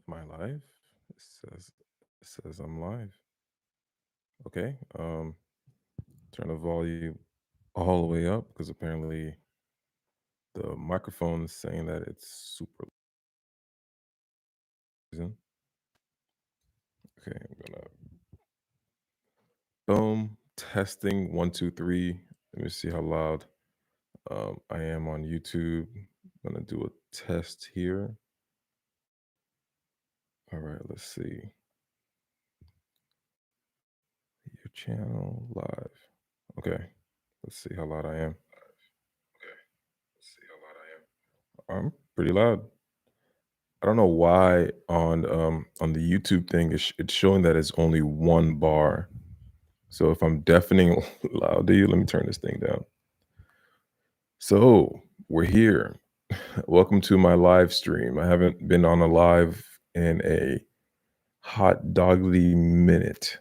Am I live? It says I'm live. Okay. Turn the volume all the way up because apparently the microphone is saying that it's super loud. Okay, I'm gonna boom testing 1 2 3. Let me see how loud I am on YouTube. I'm gonna do a test here. All right, let's see. Your channel live. Okay, let's see how loud I am. I'm pretty loud. I don't know why on the YouTube thing it's showing that it's only one bar. So if I'm deafening loud to you, let me turn this thing down. So we're here. Welcome to my live stream. I haven't been on a live in a hot dogly minute,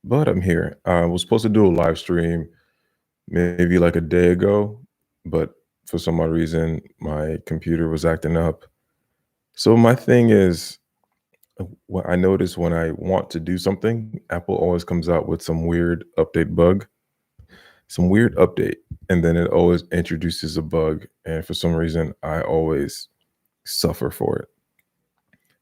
but I'm here. I was supposed to do a live stream maybe like a day ago, but for some odd reason my computer was acting up. So my thing is, what I notice when I want to do something, Apple always comes out with some weird update bug, some weird update, and then it always introduces a bug. And for some reason, I always suffer for it.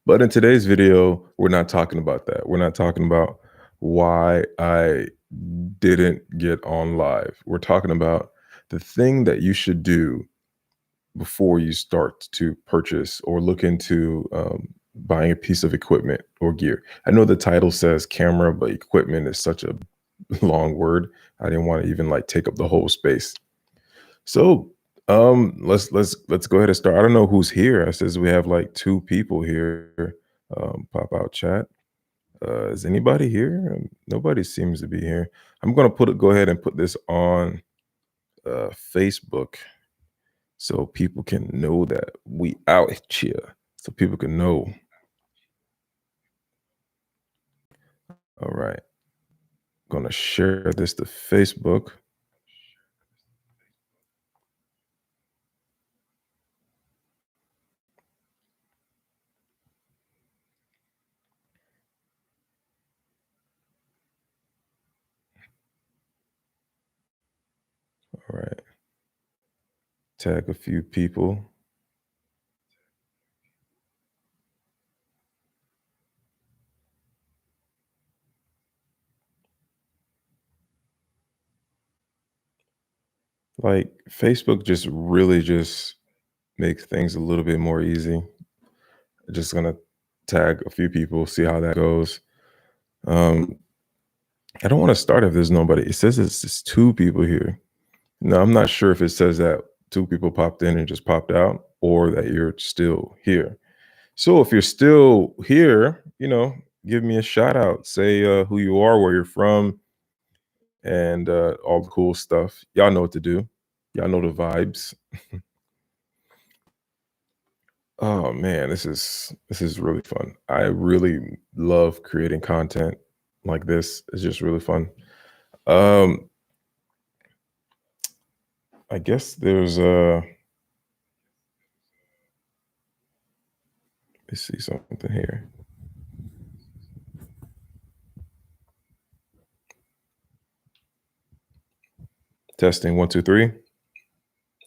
But in today's video, we're not talking about that. We're not talking about why I didn't get on live. We're talking about the thing that you should do before you start to purchase or look into buying a piece of equipment or gear. I know the title says camera, but equipment is such a long word. I didn't want to even like take up the whole space. So let's go ahead and start. I don't know who's here. It says we have like 2 people here. Pop out chat. Is anybody here? Nobody seems to be here. I'm gonna go ahead and put this on Facebook so people can know that we out here. So people can know. All right. Gonna share this to Facebook. All right. Tag a few people. Like Facebook just really just makes things a little bit more easy. Just gonna tag a few people, see how that goes. I don't want to start if there's nobody. It says it's just 2 people here. No, I'm not sure if it says that 2 people popped in and just popped out, or that you're still here. So if you're still here, give me a shout out. Say who you are, where you're from, and all the cool stuff. Y'all know what to do. Y'all know the vibes. Oh man, this is really fun. I really love creating content like this. It's just really fun. Um, I guess there's let's see something here. Testing 1 2 3.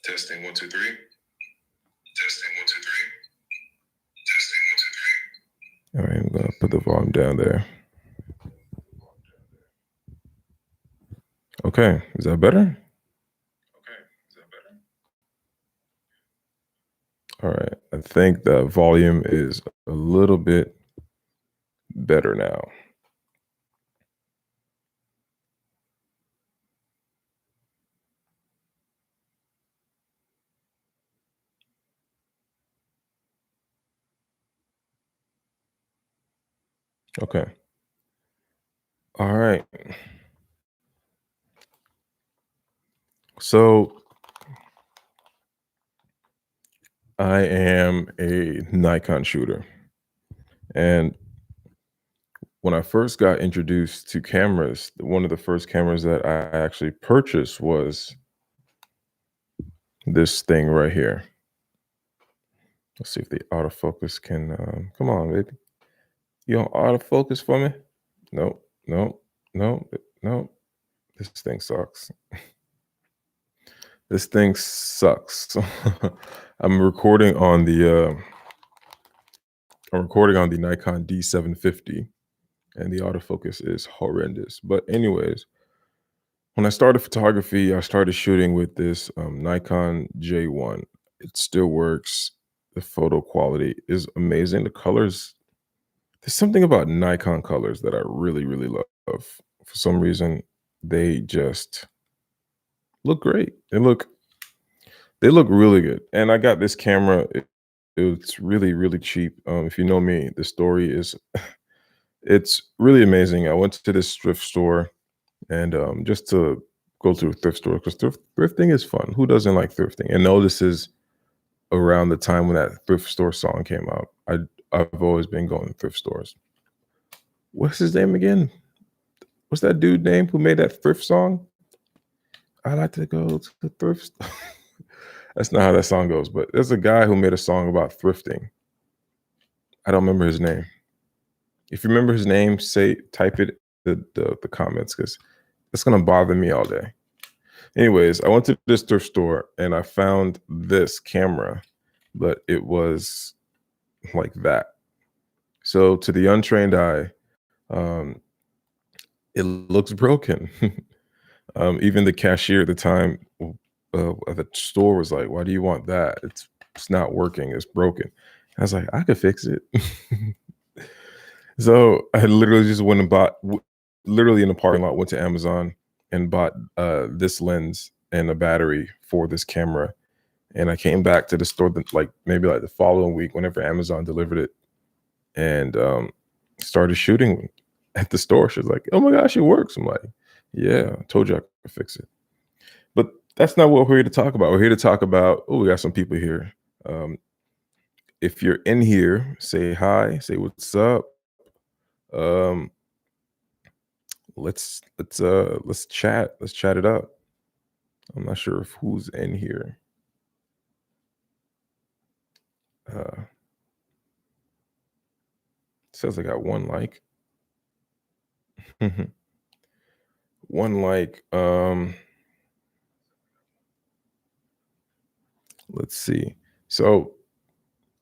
Testing 1 2 3. Testing 1 2 3. Testing 1 2 3. All right, I'm gonna put the volume down there. Okay, is that better? Okay, is that better? All right, I think the volume is a little bit better now. Okay. All right. So I am a Nikon shooter. And when I first got introduced to cameras, one of the first cameras that I actually purchased was this thing right here. Let's see if the autofocus can, come on, baby. You don't autofocus for me? No, no, no, no. This thing sucks. This thing sucks. I'm recording on the Nikon D750, and the autofocus is horrendous. But anyways, when I started photography, I started shooting with this Nikon J1. It still works. The photo quality is amazing. The colors, there's something about Nikon colors that I really, really love. For some reason, they just look great. They look really good. And I got this camera. It's really, really cheap. If you know me, the story is it's really amazing. I went to this thrift store and just to go to a thrift store because thrifting is fun. Who doesn't like thrifting? And no, this is around the time when that thrift store song came out. I've always been going to thrift stores. What's his name again? What's that dude name who made that thrift song? I like to go to the thrift store. That's not how that song goes, but there's a guy who made a song about thrifting. I don't remember his name. If you remember his name, type it in the comments because it's gonna bother me all day. Anyways, I went to this thrift store and I found this camera, but it was like that. So to the untrained eye, um, it looks broken. Even the cashier at the time at the store was like, "Why do you want that? It's not working. It's broken." I was like, "I could fix it." So I literally just went and literally in the parking lot, went to Amazon and bought this lens and a battery for this camera. And I came back to the store like maybe like the following week, whenever Amazon delivered it, and started shooting at the store. She's like, "Oh my gosh, it works." I'm like, "Yeah, I told you I could fix it." But that's not what we're here to talk about. We're here to talk about. Oh, we got some people here. Um, if you're in here, say hi, say what's up. Um, let's chat. Let's chat it up. I'm not sure if who's in here. Uh, says I got one like. One like. Let's see. So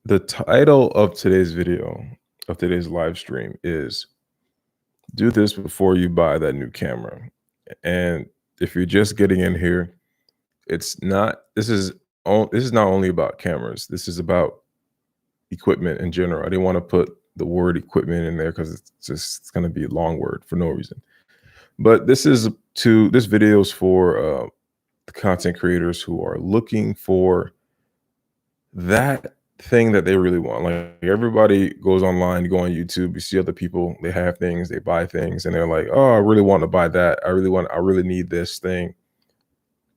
the title of today's video, of today's live stream, is "Do this before you buy that new camera." And if you're just getting in here, it's not. This is not only about cameras. This is about equipment in general. I didn't want to put the word equipment in there because it's going to be a long word for no reason. But this video is for the content creators who are looking for that thing that they really want. Like everybody goes online, you go on YouTube, you see other people, they have things, they buy things, and they're like, "Oh, I really want to buy that. I really need this thing."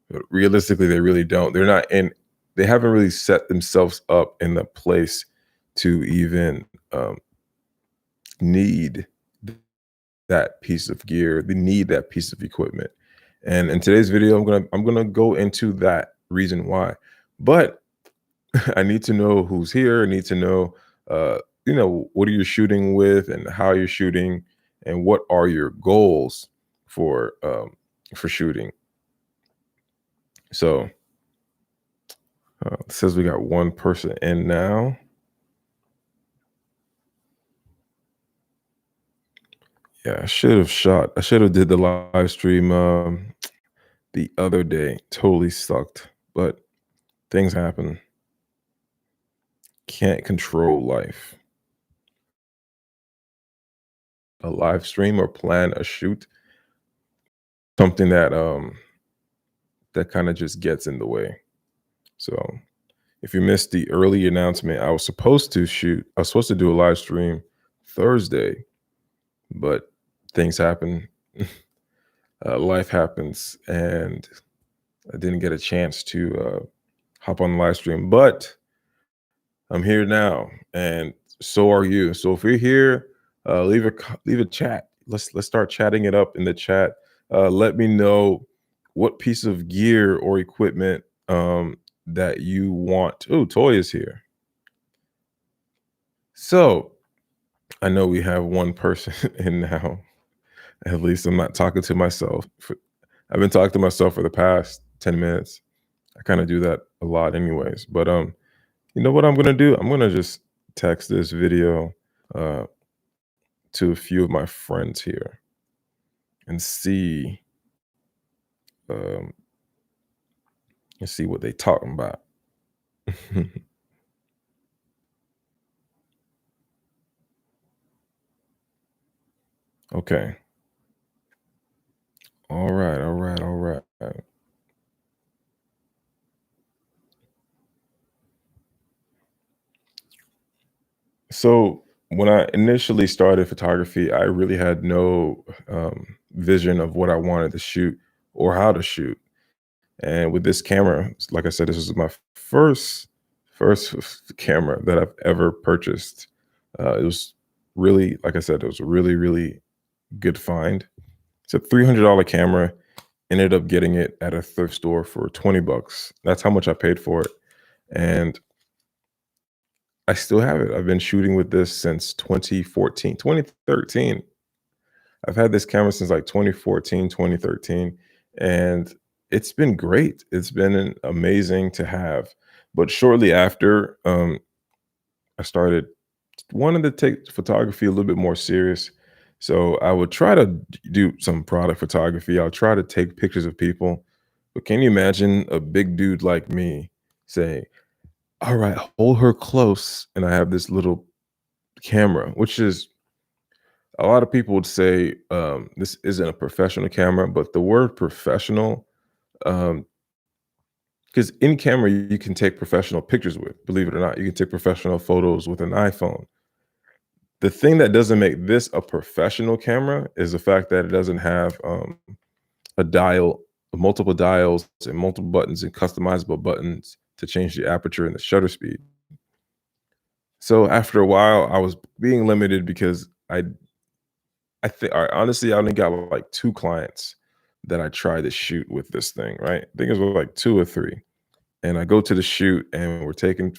But realistically, they really don't. They haven't really set themselves up in the place to even need that piece of gear. They need that piece of equipment. And in today's video, I'm gonna go into that reason why. But I need to know who's here. I need to know, what are you shooting with, and how you're shooting, and what are your goals for shooting. So it says we got one person in now. Yeah, I should have did the live stream the other day. Totally sucked, but things happen. Can't control life. A live stream or plan a shoot, something that kind of just gets in the way. So if you missed the early announcement, I was supposed to do a live stream Thursday, but things happen. Life happens, and I didn't get a chance to hop on the live stream. But I'm here now, and so are you. So if you're here, leave a chat. Let's start chatting it up in the chat. Let me know what piece of gear or equipment that you want. Oh, Toy is here. So I know we have one person in now. At least I'm not talking to myself. I've been talking to myself for the past 10 minutes. I kind of do that a lot anyways. But you know what I'm gonna do? I'm gonna just text this video uh to a few of my friends here and um see what they talking about. Okay. All right, all right, all right. So when I initially started photography, I really had no vision of what I wanted to shoot or how to shoot. And with this camera, like I said, this was my first camera that I've ever purchased. It was really, like I said, it was a really good find. It's a $300 camera. Ended up getting it at a thrift store for 20 bucks. That's how much I paid for it. And I still have it. I've been shooting with this since 2014, 2013. I've had this camera since like 2014, 2013, and it's been great. It's been amazing to have. But shortly after, I started wanting to take photography a little bit more serious. So I would try to do some product photography. I'll try to take pictures of people. But can you imagine a big dude like me saying, all right, hold her close. And I have this little camera, which is a lot of people would say this isn't a professional camera, but the word professional, um, because in camera you can take professional pictures with, believe it or not, you can take professional photos with an iPhone. The thing that doesn't make this a professional camera is the fact that it doesn't have a dial, multiple dials, and multiple buttons and customizable buttons to change the aperture and the shutter speed. So after a while, I was being limited because I think I honestly I only got like 2 clients that I tried to shoot with this thing, right? I think it was like 2 or 3. And I go to the shoot and we're taking,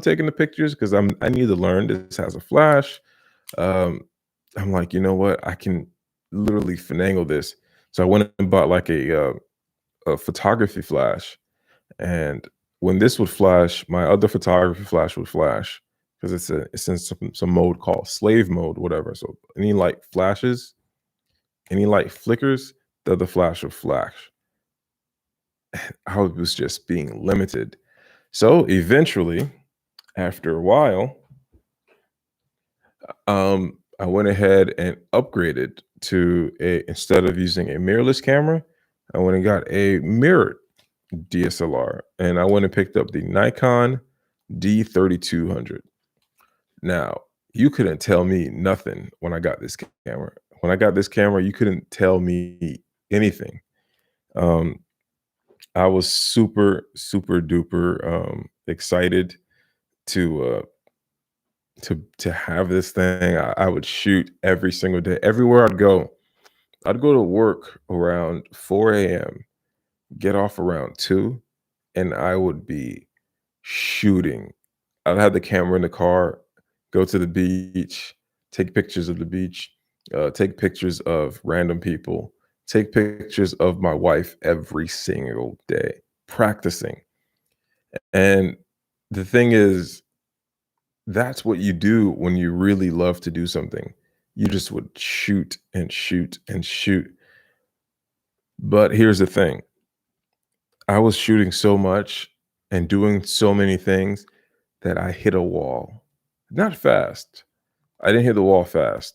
taking the pictures because I need to learn this has a flash. Um, I'm like, you know what? I can literally finagle this. So I went and bought like a photography flash. And when this would flash, my other photography flash would flash because it's in some mode called slave mode, whatever. So any light flashes, any light flickers, the other flash will flash. I was just being limited. So eventually, after a while, I went ahead and upgraded to a instead of using a mirrorless camera, I went and got a mirrored DSLR, and I went and picked up the Nikon D3200. Now, you couldn't tell me nothing when I got this camera. When I got this camera, you couldn't tell me anything. Um, I was super duper excited to to have this thing. I would shoot every single day, everywhere I'd go. I'd go to work around 4 a.m., get off around 2, and I would be shooting. I'd have the camera in the car, go to the beach, take pictures of the beach, take pictures of random people, take pictures of my wife every single day, practicing. And the thing is, that's what you do when you really love to do something. You just would shoot and shoot and shoot. But here's the thing, I was shooting so much and doing so many things that I hit a wall. Not fast. I didn't hit the wall fast.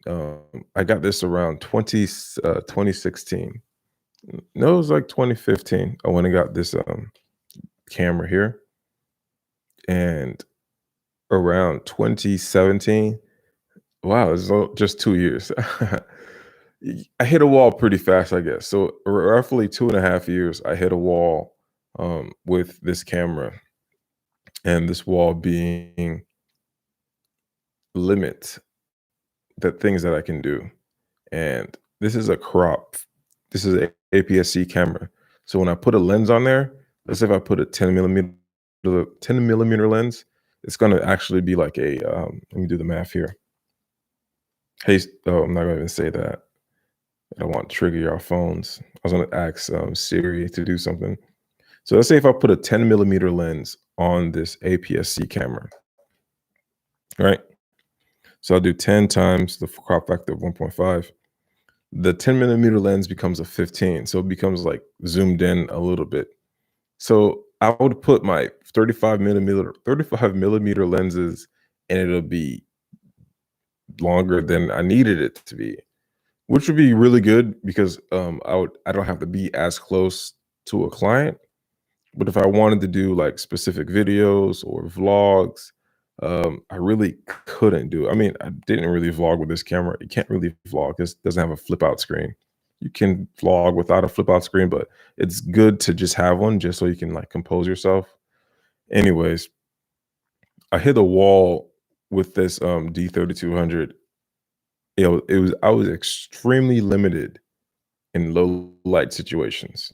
I got this around 2016. No, it was like 2015. I went and got this camera here. And around 2017, wow, it's just 2 years. I hit a wall pretty fast, I guess. So roughly 2.5 years, I hit a wall with this camera, and this wall being limit the things that I can do. And this is a crop. This is a APS-C camera. So when I put a lens on there, let's say if I put a 10 millimeter lens, it's gonna actually be like a, let me do the math here. Hey, oh, I'm not gonna even say that. I don't want to trigger your phones. I was gonna ask Siri to do something. So let's say if I put a 10 millimeter lens on this APS-C camera, right? So I'll do 10 times the crop factor of 1.5. The 10 millimeter lens becomes a 15. So it becomes like zoomed in a little bit. So I would put my 35 millimeter lenses and it'll be longer than I needed it to be, which would be really good because I don't have to be as close to a client. But if I wanted to do like specific videos or vlogs, I really couldn't do it. I mean, I didn't really vlog with this camera. You can't really vlog. This doesn't have a flip out screen. You can vlog without a flip out screen, but it's good to just have one just so you can like compose yourself. Anyways, I hit a wall with this D3200. I was extremely limited in low light situations.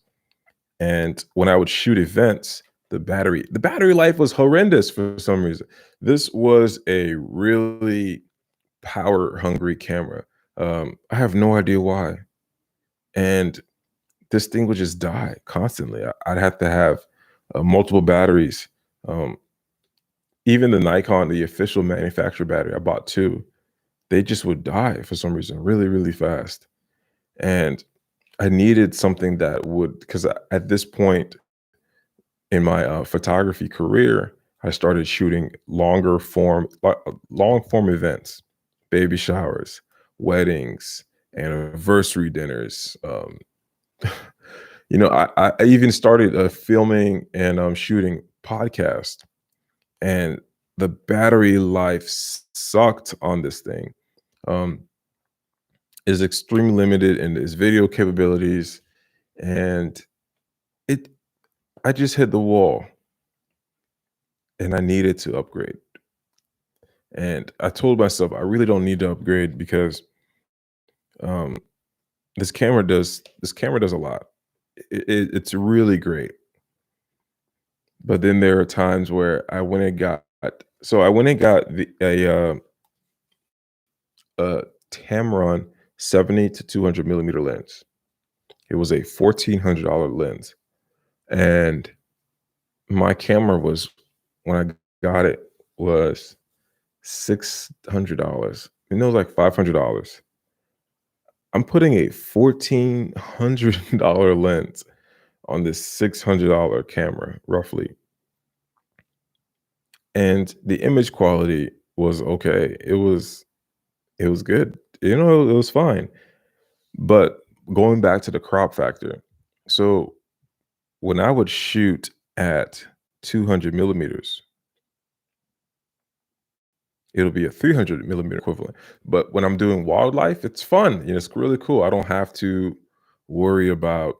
And when I would shoot events, the battery life was horrendous for some reason. This was a really power hungry camera. I have no idea why. And this thing would just die constantly. I'd have to have multiple batteries. Um, Even the Nikon, the official manufacturer battery, I bought two. They just would die for some reason really, really fast. And I needed something that would, because at this point in my photography career, I started shooting long form events, baby showers, weddings, anniversary dinners. I even started filming and shooting podcast, and the battery life sucked on this thing. Um, is extremely limited in its video capabilities, and it I just hit the wall, and I needed to upgrade. And I told myself I really don't need to upgrade because um, this camera does a lot. It's really great, but then there are times where I went and got a Tamron 70 to 200 millimeter lens. It was a $1,400 lens, and my camera was, when I got it, was $600, and it was like $500. I'm putting a $1,400 lens on this $600 camera, roughly, and the image quality was okay. It was good. It was fine. But going back to the crop factor, so when I would shoot at 200 millimeters, it'll be a 300 millimeter equivalent. But when I'm doing wildlife, it's fun. It's really cool. I don't have to worry about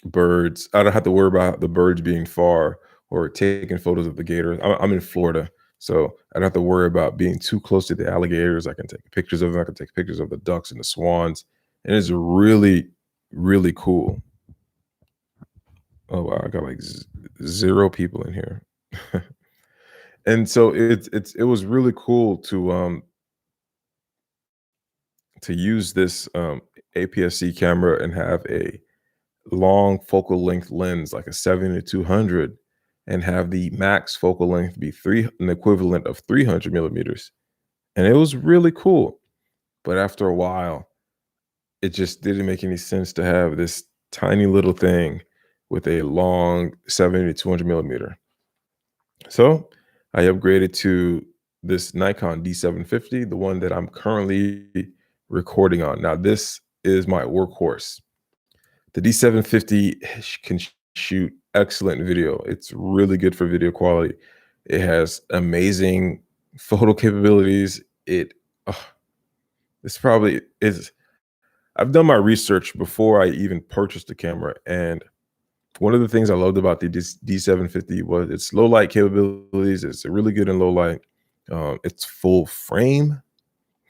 birds. I don't have to worry about the birds being far or taking photos of the gators. I'm in Florida, so I don't have to worry about being too close to the alligators. I can take pictures of them. I can take pictures of the ducks and the swans, and it's really, really cool. Oh wow, I got like zero people in here, and so it was really cool to use this APS-C camera and have a long focal length lens like a 70 to 200 and have the max focal length be an equivalent of 300 millimeters, and it was really cool. But after a while, it just didn't make any sense to have this tiny little thing with a long 70 to 200 millimeter. So I upgraded to this Nikon D750, the one that I'm currently recording on. Now this is my workhorse. The D750 can shoot excellent video. It's really good for video quality. It has amazing photo capabilities. Ugh, it's probably is. I've done my research before I even purchased the camera, and one of the things I loved about the D750 was its low light capabilities. It's really good in low light. It's full frame.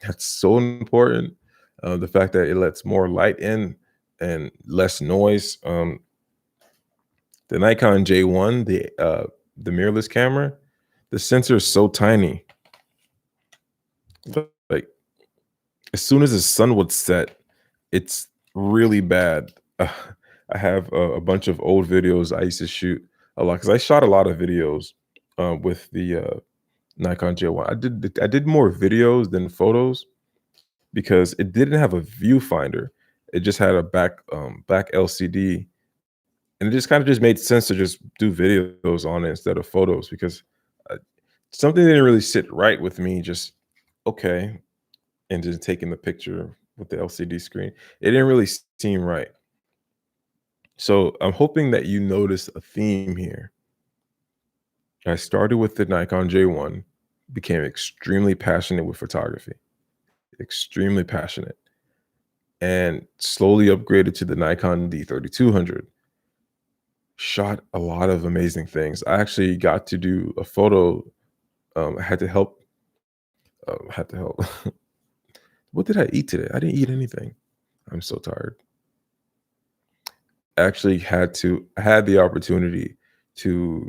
That's so important. The fact that it lets more light in and less noise. The Nikon J1, the mirrorless camera, The sensor is so tiny. Like as soon as the sun would set, it's really bad. I have a bunch of old videos I used to shoot a lot because I shot a lot of videos with the Nikon J1. I did more videos than photos because it didn't have a viewfinder. It just had a back LCD, and it just kind of just made sense to just do videos on it instead of photos because uh, something didn't really sit right with me. Just okay, and just taking the picture with the LCD screen, it didn't really seem right. So I'm hoping that you notice a theme here. I started with the Nikon J1, became extremely passionate with photography, extremely passionate, and slowly upgraded to the Nikon D3200. Shot a lot of amazing things. I actually got to do a photo. I had to help. Had to help. What did I eat today? I didn't eat anything. I'm so tired. Actually, I had the opportunity to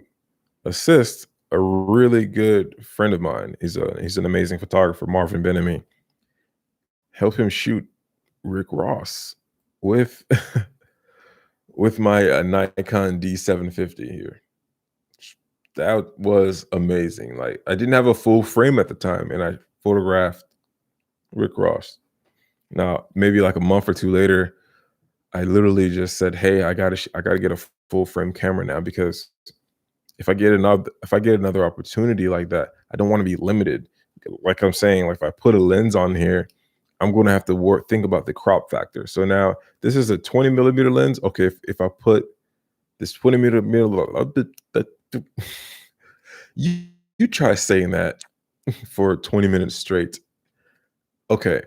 assist a really good friend of mine. He's an amazing photographer, Marvin Benamy. Help him shoot Rick Ross with with my Nikon D750 here. That was amazing. Like I didn't have a full frame at the time, and I photographed Rick Ross. Now, maybe like a month or two later, I literally just said, "Hey, I gotta get a full frame camera now because if I get another opportunity like that, I don't want to be limited. Like I'm saying, like if I put a lens on here, I'm going to have to think about the crop factor. So now this is a 20 millimeter lens. Okay, if I put this 20 millimeter, you you try saying that for 20 minutes straight. Okay,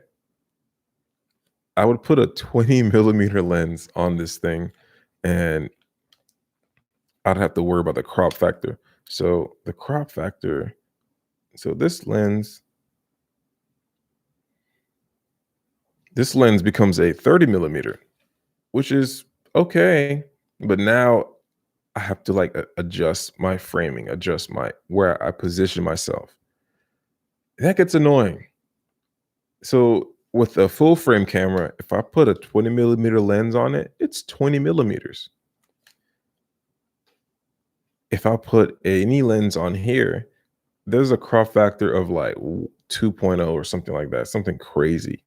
I would put a 20 millimeter lens on this thing, and I'd have to worry about the crop factor. So the crop factor. So this lens becomes a 30 millimeter, which is okay. But now I have to like adjust my framing, adjust my where I position myself. That gets annoying. So with a full frame camera, if I put a 20 millimeter lens on it, it's 20 millimeters. If I put any lens on here, there's a crop factor of like 2.0 or something like that, something crazy.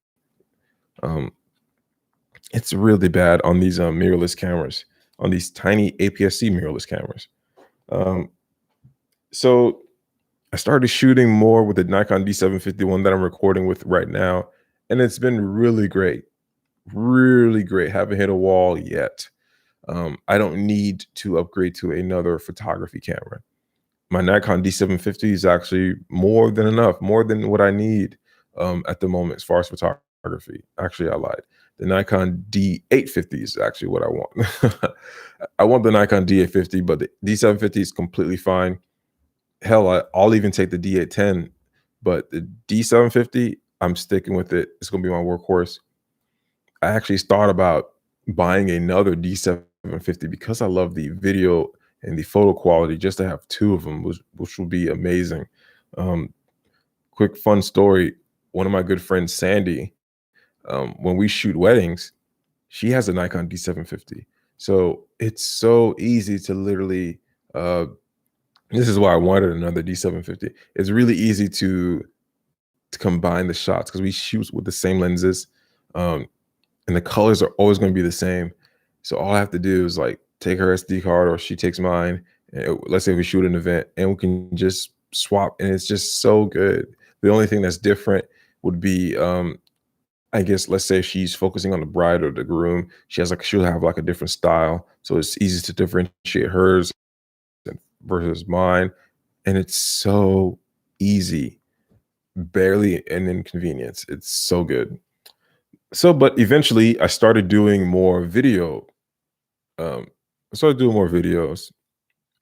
Um, it's really bad on these mirrorless cameras, on these tiny APS-C mirrorless cameras. Um, so I started shooting more with the Nikon D750 one that I'm recording with right now, and it's been really great, really great. Haven't hit a wall yet. I don't need to upgrade to another photography camera. My Nikon D750 is actually more than enough, more than what I need at the moment as far as photography. Actually, I lied. The Nikon D850 is actually what I want. I want the Nikon D850, but the D750 is completely fine. Hell, I'll even take the D810, but the D750, I'm sticking with it. It's gonna be my workhorse. I actually thought about buying another D750 because I love the video and the photo quality. Just to have two of them, which would be amazing. Um, quick fun story: one of my good friends, Sandy, when we shoot weddings, she has a Nikon D750. So it's so easy to literally. This is why I wanted another D750. It's really easy to combine the shots because we shoot with the same lenses. Um, and the colors are always going to be the same. So all I have to do is like take her SD card or she takes mine. And let's say we shoot an event and we can just swap, and it's just so good. The only thing that's different would be, I guess, let's say if she's focusing on the bride or the groom, she'll have like a different style, so it's easy to differentiate hers versus mine, and it's so easy, barely an inconvenience. It's so good. So, but eventually I started doing more video. Um, I started doing more videos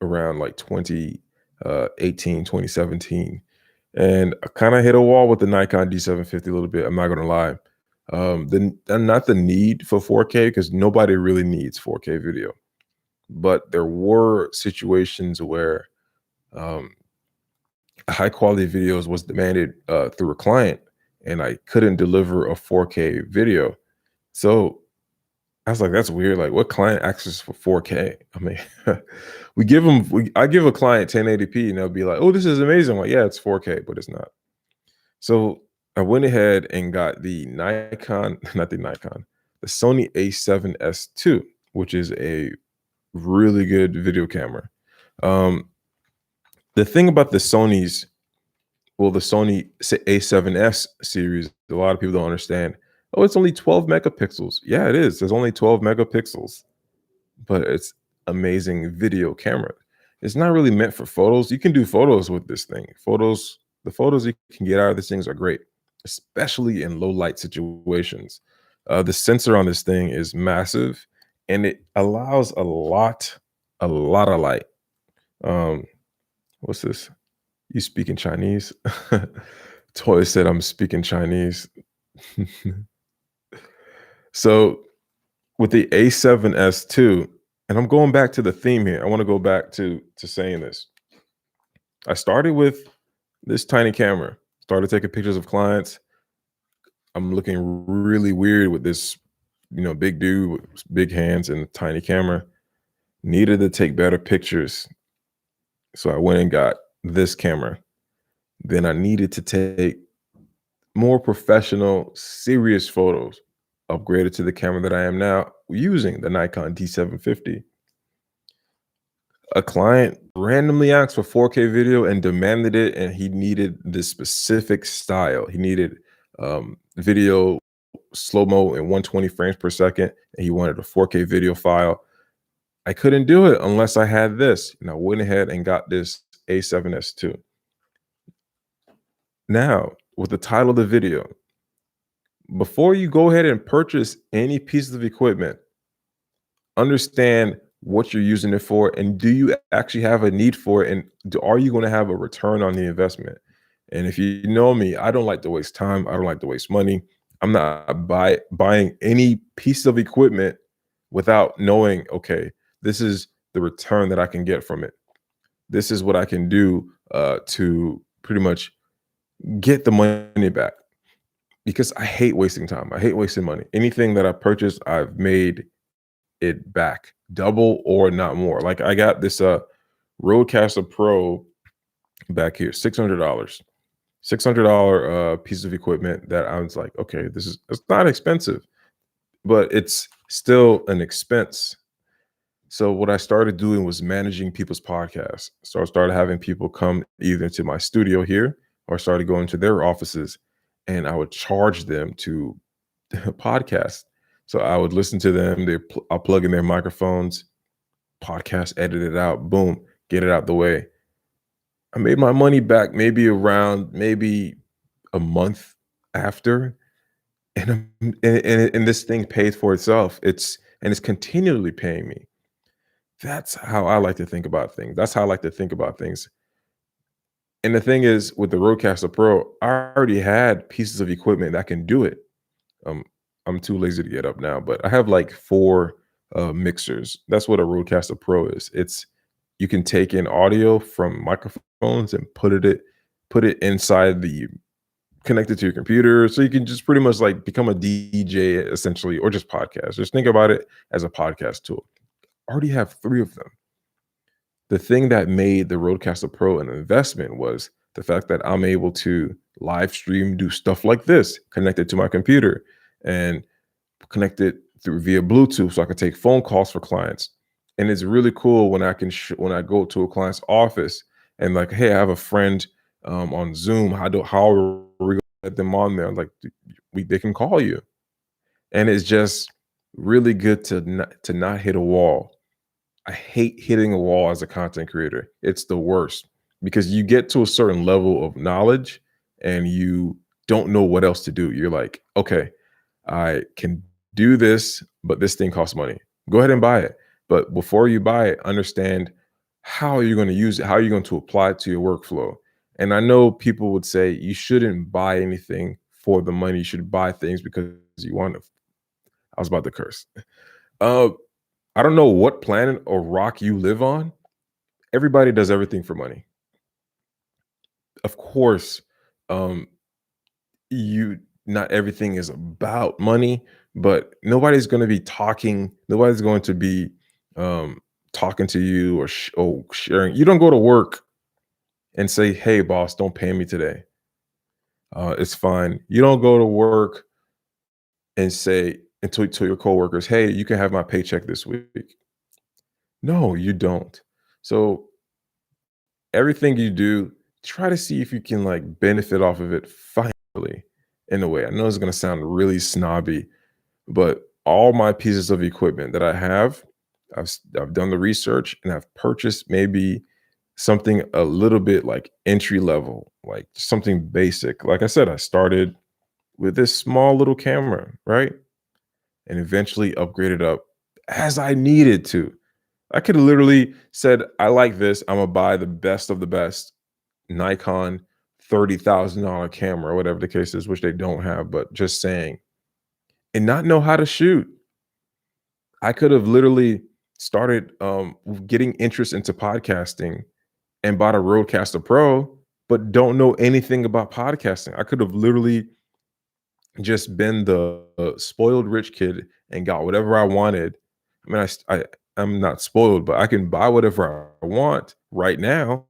around like 2018, 2017. And I kind of hit a wall with the Nikon D750 a little bit. I'm not gonna lie. Not the need for 4K because nobody really needs 4K video. But there were situations where um, high quality videos was demanded through a client, and I couldn't deliver a 4K video. So I was like, that's weird. Like, what client asks for 4K? I mean, I give a client 1080p and they'll be like, oh, this is amazing. I'm like, yeah, it's 4K, but it's not. So I went ahead and got the Nikon, not the Nikon, the Sony A7S II, which is a really good video camera. Um, the thing about the Sony A7S series, a lot of people don't understand. Oh, it's only 12 megapixels. Yeah, it is. There's only 12 megapixels, but it's amazing video camera. It's not really meant for photos. You can do photos with this thing. The photos you can get out of these things are great, especially in low light situations. The sensor on this thing is massive, and it allows a lot of light. Um, what's this? You speaking Chinese? Toy said I'm speaking Chinese. So with the A7S II, and I'm going back to the theme here. I want to go back to saying this. I started with this tiny camera, started taking pictures of clients. I'm looking really weird with this, big dude with big hands and a tiny camera. Needed to take better pictures. So I went and got this camera. Then I needed to take more professional, serious photos. Upgraded to the camera that I am now using, the Nikon D750. A client randomly asked for 4K video and demanded it, and he needed this specific style. He needed video slow mo in 120 frames per second, and he wanted a 4K video file. I couldn't do it unless I had this, and I went ahead and got this A7S II. Now, with the title of the video, before you go ahead and purchase any piece of equipment, understand what you're using it for, and do you actually have a need for it, and are you going to have a return on the investment? And if you know me, I don't like to waste time. I don't like to waste money. I'm not buying any piece of equipment without knowing, okay, this is the return that I can get from it. This is what I can do to pretty much get the money back, because I hate wasting time. I hate wasting money. Anything that I purchase, I've made it back double or not more. Like, I got this Rodecaster Pro back here, $600. $600 piece of equipment that I was like, okay, it's not expensive, but it's still an expense. So what I started doing was managing people's podcasts. So I started having people come either to my studio here, or started going to their offices, and I would charge them to podcast. So I would listen to them. I'll plug in their microphones, podcast, edit it out, boom, get it out the way. I made my money back maybe a month after, and and this thing pays for itself. It's continually paying me. That's how I like to think about things. That's how I like to think about things. And the thing is, with the Rodecaster Pro, I already had pieces of equipment that can do it. Um, I'm too lazy to get up now, but I have like 4 mixers. That's what a Rodecaster Pro is. It's You can take in audio from microphones and put it inside the connected to your computer, so you can just pretty much like become a DJ essentially, or just podcast. Just think about it as a podcast tool. I already have 3 of them. The thing that made the Rodecaster Pro an investment was the fact that I'm able to live stream, do stuff like this, connected to my computer, and connected through via Bluetooth, so I can take phone calls for clients. And it's really cool when when I go to a client's office and like, hey, I have a friend on Zoom. How are we gonna let them on there? I'm like, they can call you, and it's just really good to not hit a wall. I hate hitting a wall as a content creator. It's the worst, because you get to a certain level of knowledge and you don't know what else to do. You're like, okay, I can do this, but this thing costs money. Go ahead and buy it. But before you buy it, understand how you're going to use it, how you're going to apply it to your workflow. And I know people would say you shouldn't buy anything for the money. You should buy things because you want to. I was about to curse. Uh, I don't know what planet or rock you live on. Everybody does everything for money. of course, um, you not everything is about money, but nobody's going to be um, talking to you or sharing. You don't go to work and say, "Hey, boss, don't pay me today. It's fine." You don't go to work and say and to your coworkers, "Hey, you can have my paycheck this week." No, you don't. So everything you do, try to see if you can like benefit off of it financially in a way. I know it's gonna sound really snobby, but all my pieces of equipment that I have, I've done the research and I've purchased maybe something a little bit like entry level, like something basic. Like I said, I started with this small little camera, right? And eventually upgraded up as I needed to. I could have literally said, I like this. I'm gonna buy the best of the best Nikon $30,000 camera, or whatever the case is, which they don't have, but just saying, and not know how to shoot. I could have literally started getting interest into podcasting and bought a Rodecaster Pro, but don't know anything about podcasting. I could have literally just been the spoiled rich kid and got whatever I wanted. I mean, I'm not spoiled, but I can buy whatever I want right now,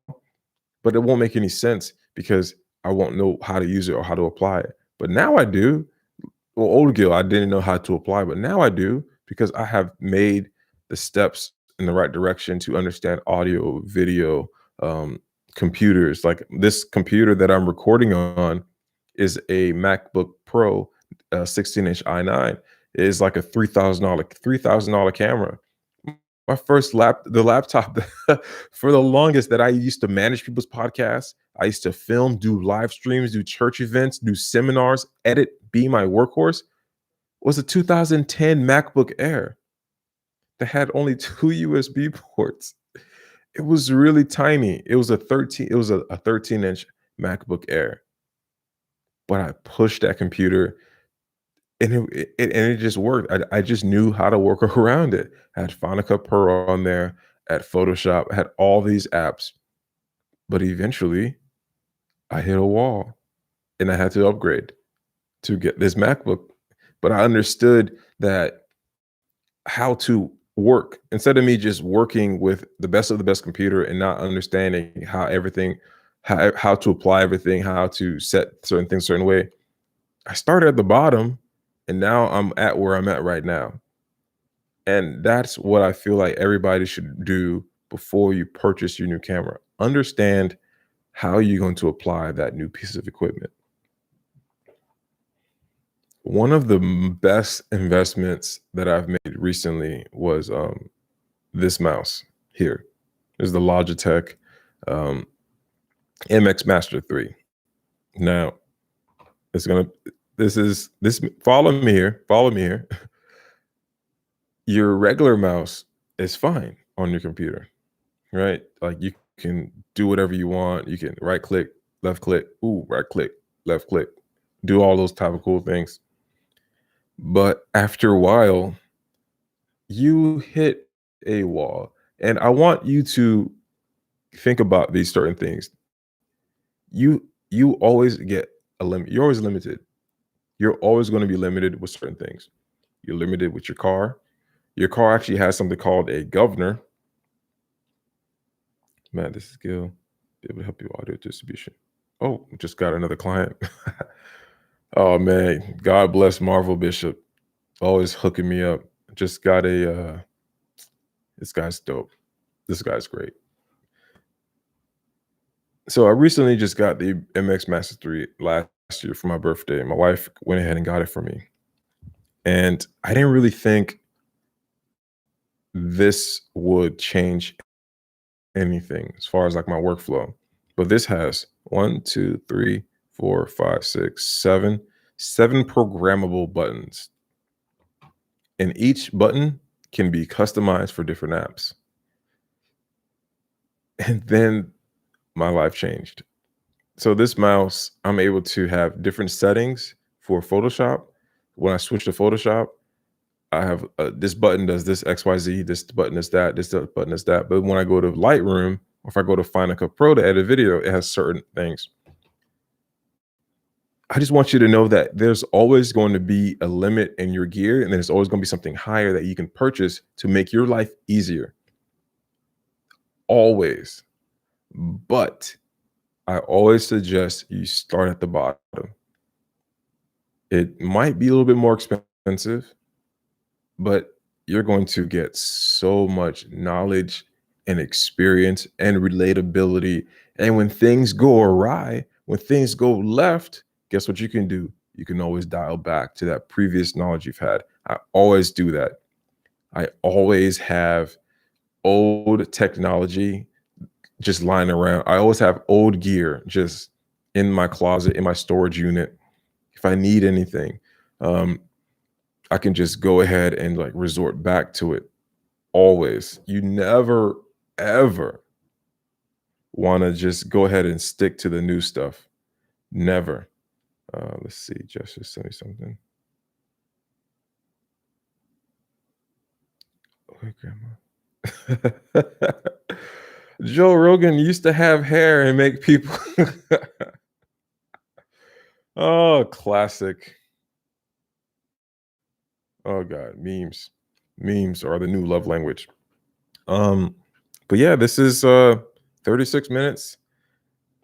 but it won't make any sense because I won't know how to use it or how to apply it. But now I do. Well, old Gil, I didn't know how to apply, but now I do because I have made the steps in the right direction to understand audio, video, um, computers. Like this computer that I'm recording on is a MacBook Pro, 16-inch i9. It is like a $3,000 camera. The laptop for the longest that I used to manage people's podcasts, I used to film, do live streams, do church events, do seminars, edit, be my workhorse, was a 2010 MacBook Air that had only 2 USB ports. It was really tiny. It was a 13-inch MacBook Air, but I pushed that computer and it just worked. I just knew how to work around it. I had Final Cut Pro on there, at Photoshop, I had all these apps, but eventually I hit a wall and I had to upgrade to get this MacBook. But I understood that how to work instead of me just working with the best of the best computer and not understanding how to apply everything, how to set certain things a certain way. I started at the bottom and now I'm at where I'm at right now. And that's what I feel like everybody should do before you purchase your new camera. Understand how you're going to apply that new piece of equipment. One of the best investments that I've made recently was this mouse here. This is the Logitech um, MX Master 3. Now, it's gonna. This is this. Follow me here. Follow me here. Your regular mouse is fine on your computer, right? Like you can do whatever you want. You can right click, left click, right click, left click, do all those type of cool things. But after a while, you hit a wall. And I want you to think about these certain things. You always get a limit. You're always limited. You're always going to be limited with certain things. You're limited with your car. Your car actually has something called a governor. Man, this is Gil. Be able to help you with audio distribution. Oh, just got another client. Oh man, God bless Marvel Bishop. Always hooking me up. Just got this guy's dope. This guy's great. So I recently just got the MX Master 3 last year for my birthday. My wife went ahead and got it for me. And I didn't really think this would change anything as far as like my workflow. But this has 1, 2, 3, 4, 5, 6, 7 programmable buttons. And each button can be customized for different apps. And then my life changed. So this mouse, I'm able to have different settings for Photoshop. When I switch to Photoshop, I have this button does this XYZ, this button is that, this button is that. But when I go to Lightroom, or if I go to Final Cut Pro to edit video, it has certain things. I just want you to know that there's always going to be a limit in your gear, and there's always going to be something higher that you can purchase to make your life easier. Always. But I always suggest you start at the bottom. It might be a little bit more expensive, but you're going to get so much knowledge and experience and relatability. And when things go awry, when things go left, guess what you can do? You can always dial back to that previous knowledge you've had. I always do that. I always have old technology just lying around. I always have old gear just in my closet, in my storage unit. If I need anything, um, I can just go ahead and like resort back to it always. You never, ever want to just go ahead and stick to the new stuff. Never. Let's see. Just send me something. Okay, grandma. Joe Rogan used to have hair and make people. Oh, classic. Oh God, memes. Memes are the new love language. Um, but yeah, this is 36 minutes.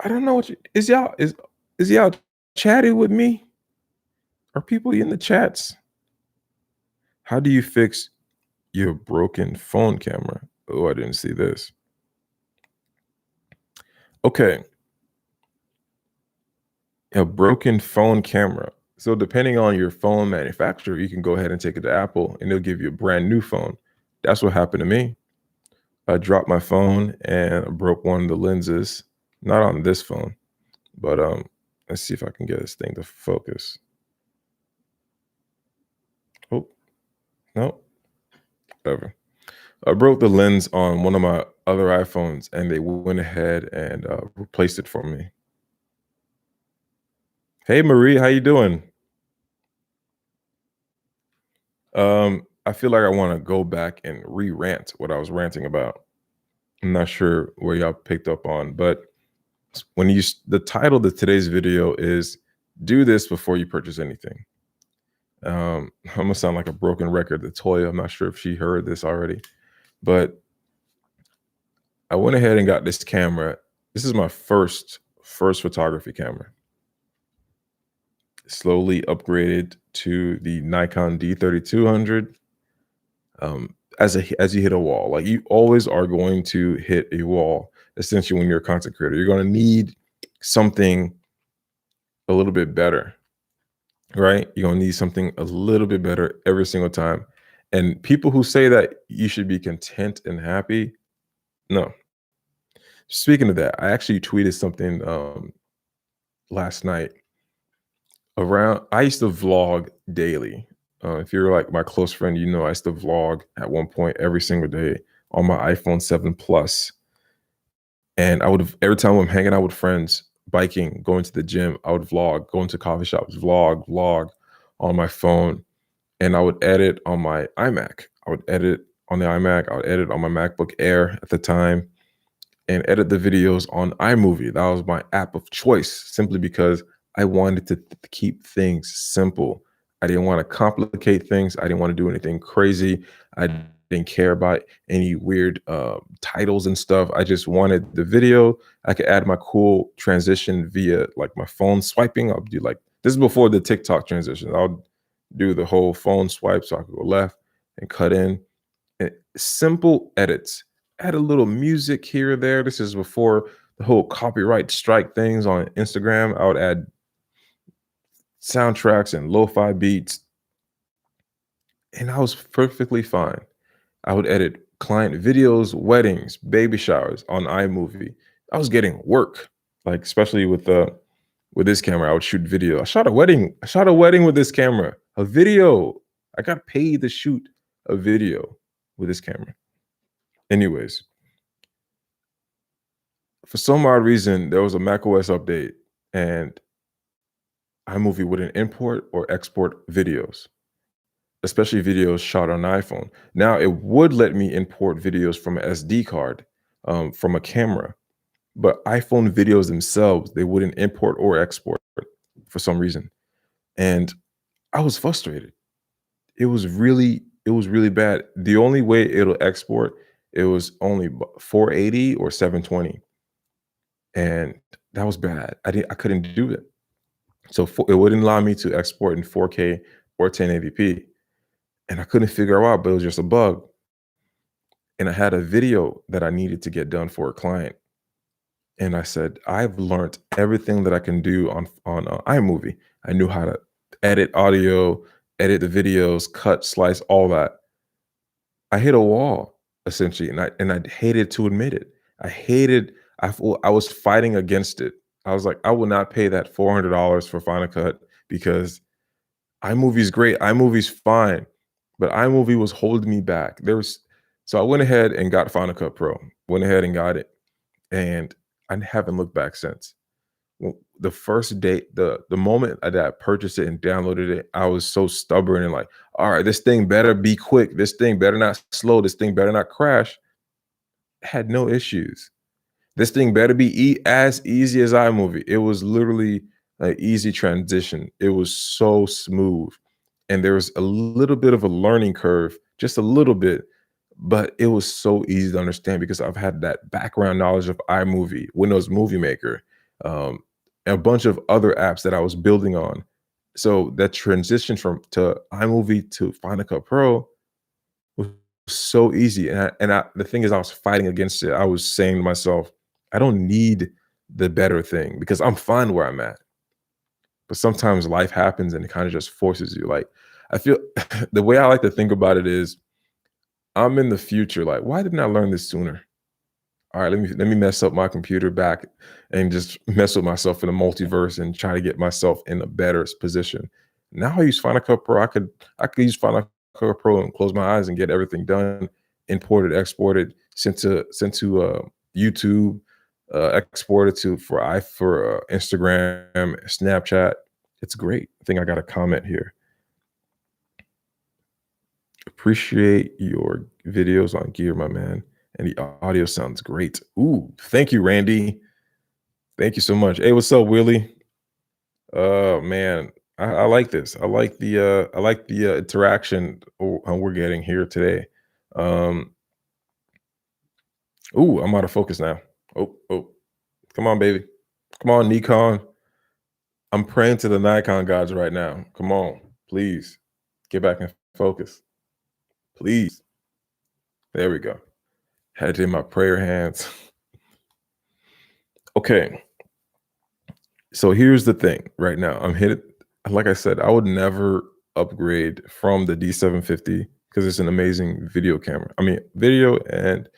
I don't know what is y'all chatting with me? Are people in the chats? How do you fix your broken phone camera? Oh, I didn't see this. Okay, a broken phone camera. So depending on your phone manufacturer, you can go ahead and take it to Apple and they'll give you a brand new phone. That's what happened to me. I dropped my phone and broke one of the lenses. Not on this phone, but let's see if I can get this thing to focus. Oh, no, whatever. I broke the lens on one of my other iPhones and they went ahead and replaced it for me. Hey Marie, how you doing? I feel like I want to go back and re-rant what I was ranting about. I'm not sure where y'all picked up on, but when the title of today's video is "Do this before you purchase anything." I'm gonna sound like a broken record to Toya. I'm not sure if she heard this already, but I went ahead and got this camera. This is my first photography camera. Slowly upgraded to the Nikon D3200. As you hit a wall, like you always are going to hit a wall. Essentially, when you're a content creator, you're going to need something a little bit better, right? You're going to need something a little bit better every single time. And people who say that you should be content and happy, no. Speaking of that, I actually tweeted something last night. I used to vlog daily. If you're like my close friend, you know I used to vlog at one point every single day on my iPhone 7 Plus. And I would have every time I'm hanging out with friends, biking, going to the gym, I would vlog, going to coffee shops, vlog on my phone. And I would edit on my iMac. I would edit on the iMac. I would edit on my MacBook Air at the time and edit the videos on iMovie. That was my app of choice simply because I wanted to keep things simple. I didn't want to complicate things. I didn't want to do anything crazy. I didn't care about any weird titles and stuff. I just wanted the video. I could add my cool transition via like my phone swiping. I'll do like, this is before the TikTok transition. I'll do the whole phone swipe so I could go left and cut in. And simple edits. Add a little music here or there. This is before the whole copyright strike things on Instagram. I would add soundtracks and lo-fi beats, and I was perfectly fine. I would edit client videos, weddings, baby showers on iMovie. I was getting work, like especially with this camera. I would shoot video. I shot a wedding. I shot a wedding with this camera. A video. I got paid to shoot a video with this camera. Anyways, for some odd reason, there was a macOS update, and iMovie wouldn't import or export videos, especially videos shot on an iPhone. Now it would let me import videos from an SD card, from a camera, but iPhone videos themselves, they wouldn't import or export. for some reason, and I was frustrated. It was really bad. The only way it'll export, it was only 480 or 720, and that was bad. I couldn't do it. So it wouldn't allow me to export in 4K or 1080p, and I couldn't figure out, but it was just a bug. And I had a video that I needed to get done for a client, and I said, "I've learned everything that I can do on iMovie. I knew how to edit audio, edit the videos, cut, slice, all that." I hit a wall essentially, and I hated to admit it. I hated. I was fighting against it. I was like, I will not pay that $400 for Final Cut because iMovie's great. iMovie's fine, but iMovie was holding me back. So I went ahead and got Final Cut Pro. Went ahead and got it, and I haven't looked back since. The first day, the moment that I purchased it and downloaded it, I was so stubborn and like, all right, this thing better be quick. This thing better not slow. This thing better not crash. Had no issues. This thing better be as easy as iMovie. It was literally an easy transition. It was so smooth. And there was a little bit of a learning curve, just a little bit, but it was so easy to understand because I've had that background knowledge of iMovie, Windows Movie Maker, um, and a bunch of other apps that I was building on. So that transition from to iMovie to Final Cut Pro was so easy. The thing is, I was fighting against it. I was saying to myself, I don't need the better thing because I'm fine where I'm at. But sometimes life happens and it kind of just forces you. Like, I feel the way I like to think about it is I'm in the future. Like, why didn't I learn this sooner? All right, let me mess up my computer back and just mess with myself in a multiverse and try to get myself in a better position. Now I use Final Cut Pro. I could use Final Cut Pro and close my eyes and get everything done, imported, exported, sent to YouTube, exported to for Instagram, Snapchat. It's great. I think I got a comment here. Appreciate your videos on gear, my man. And the audio sounds great. Ooh, thank you, Randy. Thank you so much. Hey, what's up, Willie? Oh man, I like this. I like the interaction we're getting here today. Um, ooh, I'm out of focus now. Oh, come on, baby. Come on, Nikon. I'm praying to the Nikon gods right now. Come on, please get back in focus. Please. There we go. Had it in my prayer hands. Okay. So here's the thing right now. Like I said, I would never upgrade from the D750 because it's an amazing video camera. I mean, video and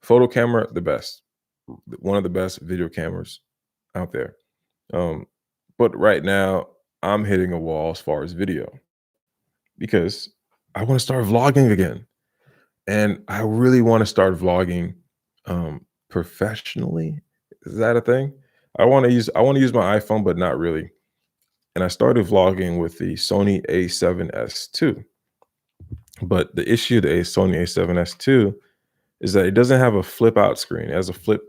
photo camera, the best. One of the best video cameras out there. Um, but right now, I'm hitting a wall as far as video because I want to start vlogging again. And I really want to start vlogging professionally. Is that a thing? I want to use my iPhone, but not really. And I started vlogging with the Sony A7S II. But the issue of the Sony A7S II is that it doesn't have a flip out screen. It has a flip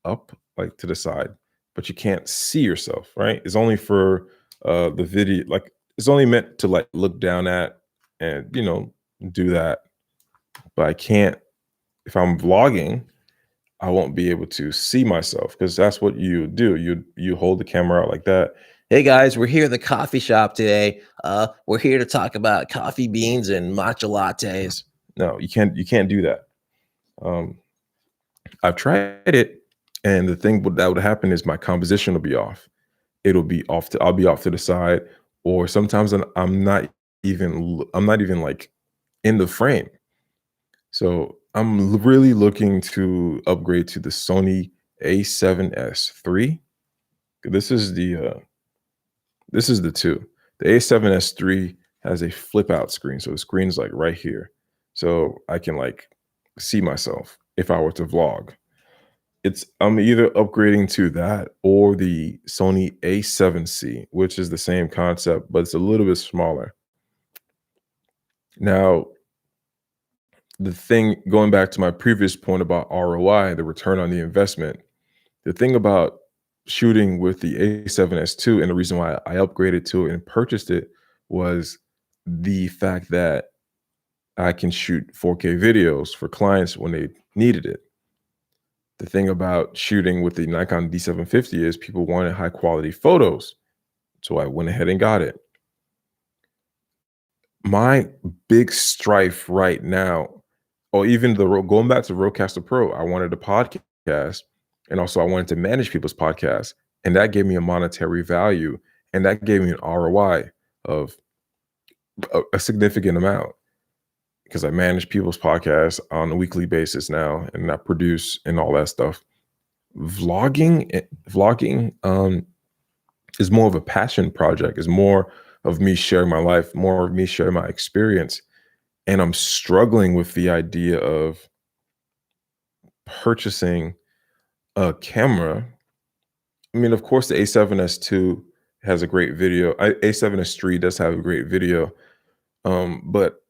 up like to the side, but you can't see yourself, right? It's only for the video, like it's only meant to like look down at and do that. But I can't if I'm vlogging, I won't be able to see myself because that's what you do. You hold the camera out like that. Hey guys, we're here at the coffee shop today. We're here to talk about coffee beans and matcha lattes. No, you can't do that. Um, I've tried it, and the thing that would happen is my composition will be off. I'll be off to the side, or sometimes I'm not even like in the frame. So I'm really looking to upgrade to the Sony A7S III. This is the two. The A7S III has a flip out screen, so the screen's like right here, so I can like see myself if I were to vlog. I'm either upgrading to that or the Sony A7C, which is the same concept, but it's a little bit smaller. Now, the thing going back to my previous point about ROI, the return on the investment, the thing about shooting with the A7S II, and the reason why I upgraded to it and purchased it was the fact that I can shoot 4K videos for clients when they needed it. The thing about shooting with the Nikon D750 is people wanted high quality photos. So I went ahead and got it. My big strife right now, or even going back to Rodecaster Pro, I wanted a podcast, and also I wanted to manage people's podcasts, and that gave me a monetary value, and that gave me an ROI of a significant amount because I manage people's podcasts on a weekly basis now, and I produce and all that stuff. Vlogging is more of a passion project. Is more of me sharing my life, more of me sharing my experience. And I'm struggling with the idea of purchasing a camera. I mean, of course, the A7S II has a great video. A7S III does have a great video. But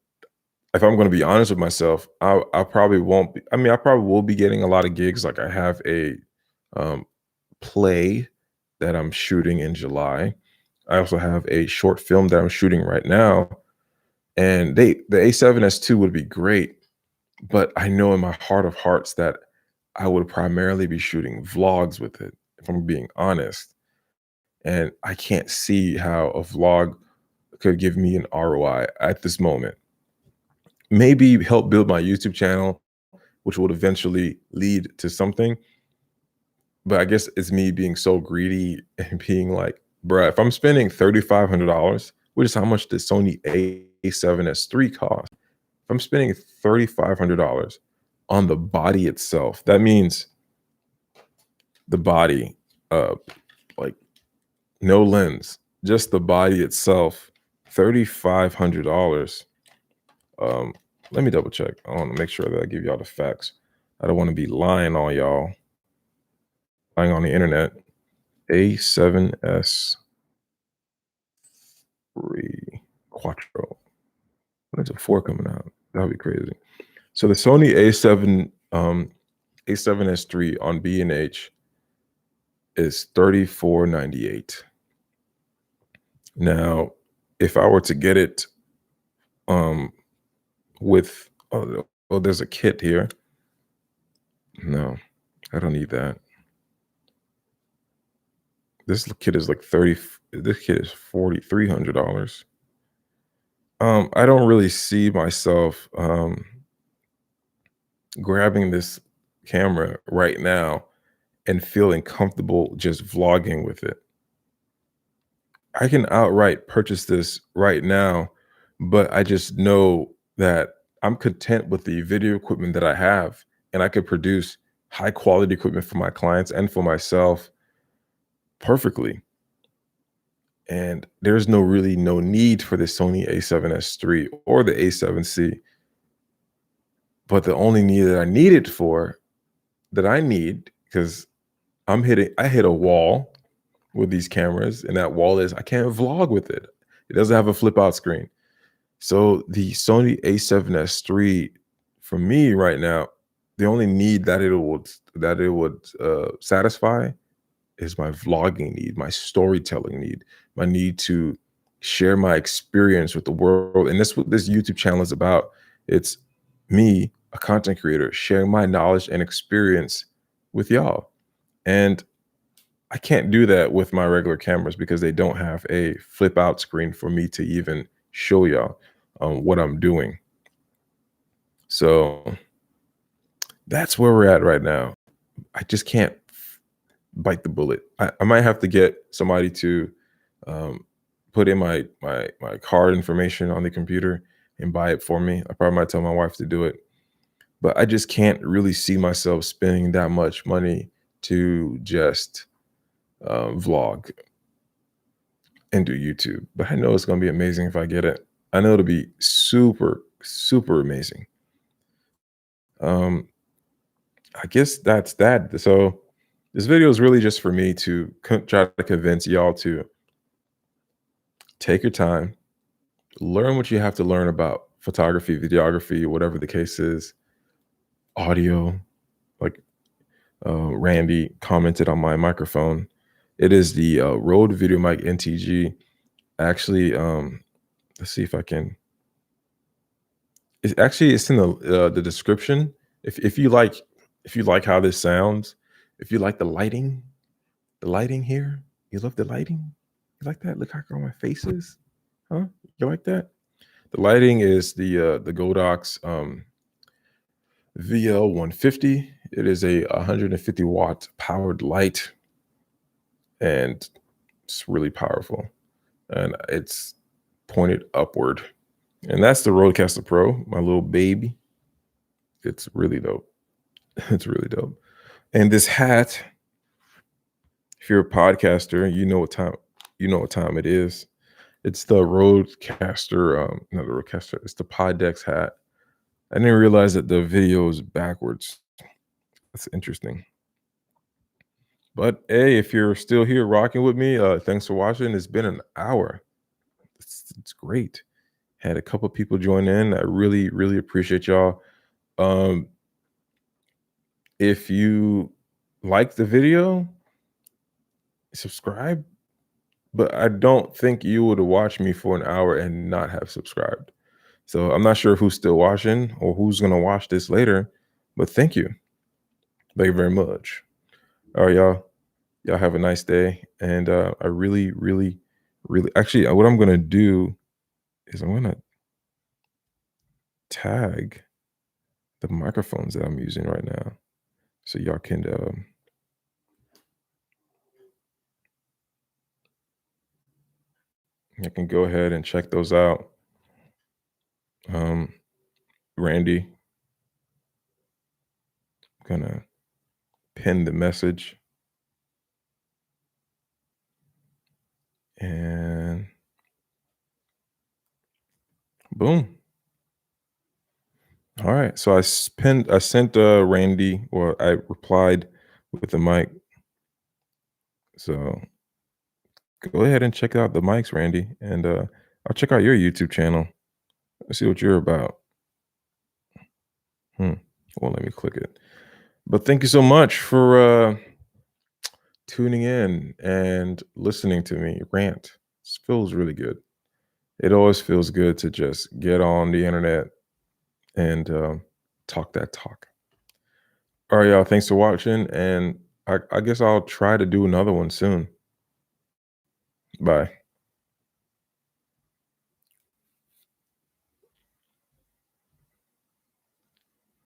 if I'm going to be honest with myself, I probably won't be. I mean, I probably will be getting a lot of gigs. Like I have a play that I'm shooting in July. I also have a short film that I'm shooting right now. And the A7S II would be great, but I know in my heart of hearts that I would primarily be shooting vlogs with it, if I'm being honest. And I can't see how a vlog could give me an ROI at this moment. Maybe help build my YouTube channel, which would eventually lead to something. But I guess it's me being so greedy and being like, bruh, if I'm spending $3,500, which is how much the Sony A7S III cost, if I'm spending $3,500 on the body itself, that means the body, like no lens, just the body itself, $3,500. Let me double check. I want to make sure that I give y'all the facts. I don't want to be lying on y'all, lying on the internet. A7S3 Quattro. When is a 4 coming out? That would be crazy. So the Sony A7S III on B&H is $34.98. Now, if I were to get it with there's a kit here. No, I don't need that. This kit is like this kit is $4,300. I don't really see myself grabbing this camera right now and feeling comfortable just vlogging with it. I can outright purchase this right now, but I just know that I'm content with the video equipment that I have, and I could produce high quality equipment for my clients and for myself perfectly. And there's really no need for the Sony A7S III or the A7C. But the only need that I need, because I hit a wall with these cameras, and that wall is I can't vlog with it. It doesn't have a flip out screen. So the Sony A7S III, for me right now, the only need that it would satisfy is my vlogging need, my storytelling need, my need to share my experience with the world. And that's what this YouTube channel is about. It's me, a content creator, sharing my knowledge and experience with y'all. And I can't do that with my regular cameras because they don't have a flip out screen for me to even show y'all what I'm doing. So that's where we're at right now. I just can't bite the bullet. I might have to get somebody to put in my card information on the computer and buy it for me. I probably might tell my wife to do it, but I just can't really see myself spending that much money to just vlog and do YouTube. But I know it's going to be amazing if I get it. I know it'll be super, super amazing. I guess that's that. So this video is really just for me to try to convince y'all to take your time, learn what you have to learn about photography, videography, whatever the case is, audio. Like Randy commented on my microphone. It is the Rode Video Mic NTG. Actually, let's see if I can. It's in the description. If you like how this sounds, if you like the lighting here, you love the lighting. You like that? Look how cool my face is, huh? You like that? The lighting is the Godox VL150. It is a 150 watt powered light, and it's really powerful, and it's pointed upward. And that's the Rodecaster Pro, my little baby. It's really dope. It's really dope. And this hat, if you're a podcaster, you know what time it is. It's the Rodecaster, not the Rodecaster, it's the Poddex hat. I didn't realize that the video is backwards. That's interesting. But hey, if you're still here rocking with me, thanks for watching. It's been an hour. It's great. Had a couple people join in. I really, really appreciate y'all. If you like the video, subscribe. But I don't think you would watch me for an hour and not have subscribed. So I'm not sure who's still watching or who's going to watch this later, but thank you. Thank you very much. All right, y'all. Y'all have a nice day. And I really, really, really, actually, what I'm going to do is I'm going to tag the microphones that I'm using right now so y'all can go ahead and check those out. Randy, I'm gonna pin the message, and boom. All right, so I sent Randy, or I replied with the mic. So go ahead and check out the mics, Randy, and I'll check out your YouTube channel. Let's see what you're about. Well, let me click it. But thank you so much for tuning in and listening to me rant. This feels really good. It always feels good to just get on the internet and talk that talk. All right, y'all. Thanks for watching, and I guess I'll try to do another one soon. Bye.